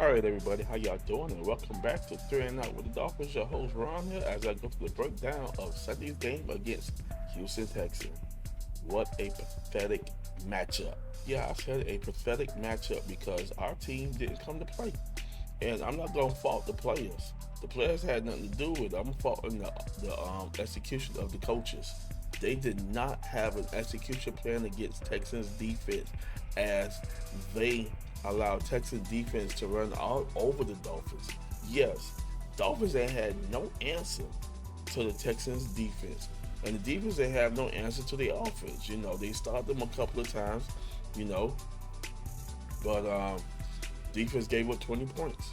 All right, everybody, how y'all doing? And welcome back to Three and Out with the Dolphins. Your host Ron here, as I go through the breakdown of Sunday's game against Houston Texans. What a pathetic matchup! Yeah, I said a pathetic matchup because our team didn't come to play, and I'm not gonna fault the players. The players had nothing to do with it. I'm faulting the execution of the coaches. They did not have an execution plan against Texans defense, as they allowed Texans defense to run all over the Dolphins. Yes, Dolphins ain't had no answer to the Texans defense. And the defense they have no answer to the offense. They started them a couple of times, you know, but defense gave up 20 points.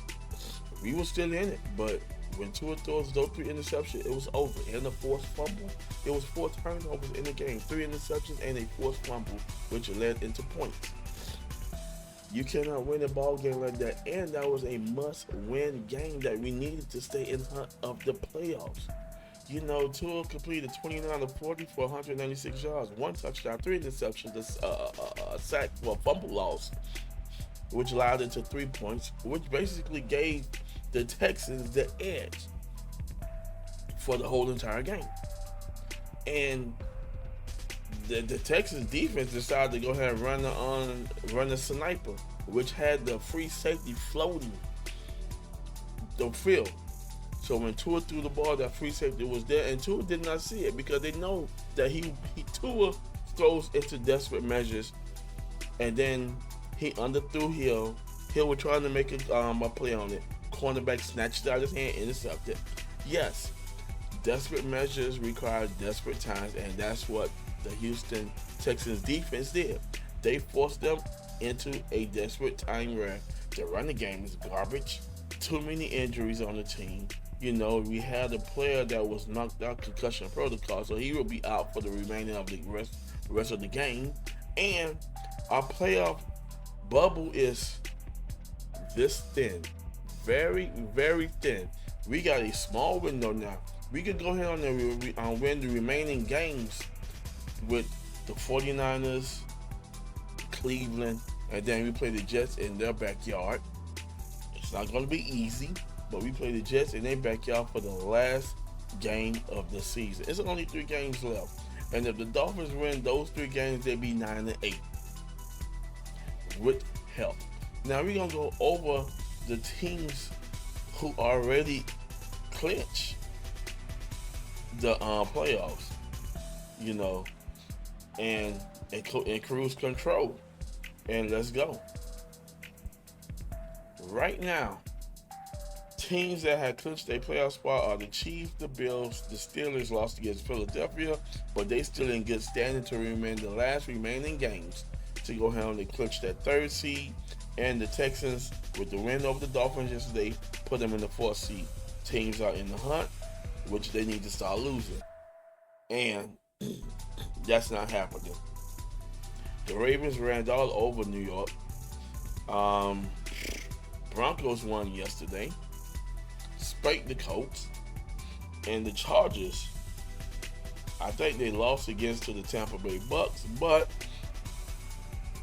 We were still in it, but when Tua throws those three interceptions, it was over. And the forced fumble, it was four turnovers in the game, three interceptions and a forced fumble, which led into points. You cannot win a ball game like that, and that was a must-win game that we needed to stay in hunt of the playoffs. Tua completed 29 of 40 for 196 yards, one touchdown, three interceptions, a sack for a fumble loss, which allowed into 3 points, which basically gave the Texans the edge for the whole entire game. And the Texans defense decided to go ahead and run the sniper, which had the free safety floating the field. So when Tua threw the ball, that free safety was there, and Tua did not see it because they know that Tua throws into desperate measures, and then he underthrew Hill. Hill was trying to make a play on it. Cornerback snatched it out of his hand, intercepted. Yes, desperate measures require desperate times, and that's what the Houston Texans defense did. They forced them into a desperate time where the running game is garbage. Too many injuries on the team. We had a player that was knocked out concussion protocol, so he will be out for the remaining of the rest of the game. And our playoff bubble is this thin, very, very thin. We got a small window now. We could go ahead and win the remaining games with the 49ers, Cleveland, and then we play the Jets in their backyard. It's not going to be easy, but we play the Jets in their backyard for the last game of the season. It's only 3 games left, and if the Dolphins win those 3 games, they'll be 9-8 with help. Now we're gonna go over the teams who already clinched the playoffs, and cruise control. And let's go. Right now, teams that had clinched their playoff spot are the Chiefs, the Bills, the Steelers lost against Philadelphia, but they still in good standing to remain the last remaining games to go ahead and clinch that 3rd seed. And the Texans, with the win over the Dolphins yesterday, put them in the 4th seed. Teams are in the hunt, which they need to start losing. And that's not happening. The Ravens ran all over New York. Broncos won yesterday. Spanked the Colts. And the Chargers, I think they lost against to the Tampa Bay Bucks, but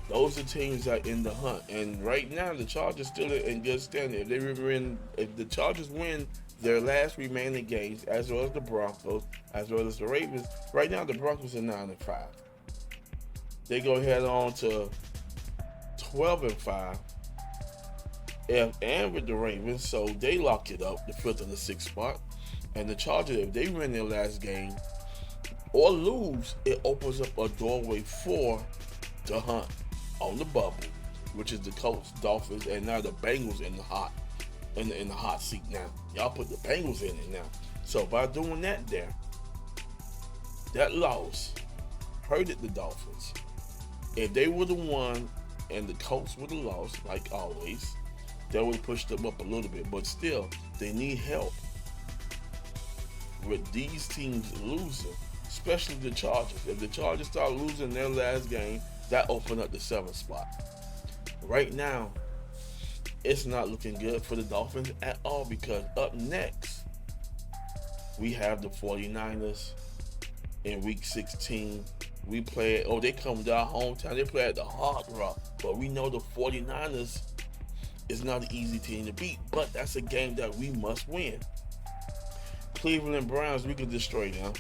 those are teams that are in the hunt. And right now, the Chargers still in good standing. If the Chargers win their last remaining games, as well as the Broncos, as well as the Ravens, right now the Broncos are 9-5. They go ahead on to 12-5. And with the Ravens, so they lock it up, the 5th and the 6th spot. And the Chargers, if they win their last game or lose, it opens up a doorway for the hunt on the bubble, which is the Colts, Dolphins, and now the Bengals in the hot seat now. Y'all put the Bengals in it now. So by doing that there, that loss hurted the Dolphins. If they would have won and the Colts would have lost, like always, that would have pushed them up a little bit. But still, they need help with these teams losing, especially the Chargers. If the Chargers start losing their last game, that opened up the 7th spot. Right now, it's not looking good for the Dolphins at all, because up next, we have the 49ers in week 16. They come to our hometown. They play at the Hard Rock. But we know the 49ers It's not an easy team to beat, but that's a game that we must win. Cleveland Browns, we can destroy them.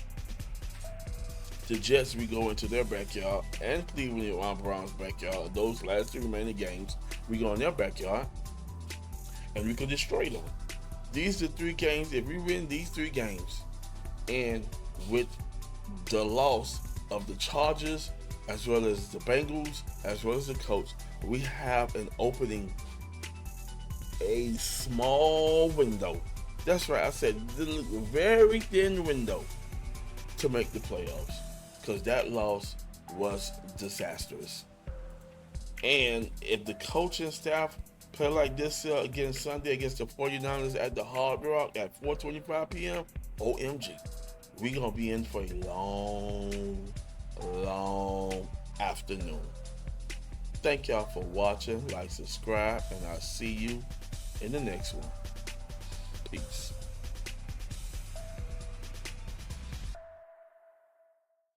The Jets, we go into their backyard, and Cleveland Browns' backyard. Those last two remaining games, we go in their backyard, and we can destroy them. These are three games. If we win these three games, and with the loss of the Chargers, as well as the Bengals, as well as the Colts, we have an opening, a small window. That's right, I said very thin window to make the playoffs, because that loss was disastrous. And if the coaching staff play like this again Sunday against the 49ers at the Hard Rock at 4:25 p.m., OMG, we're going to be in for a long afternoon. Thank y'all for watching. Like, subscribe, and I'll see you in the next one. Peace.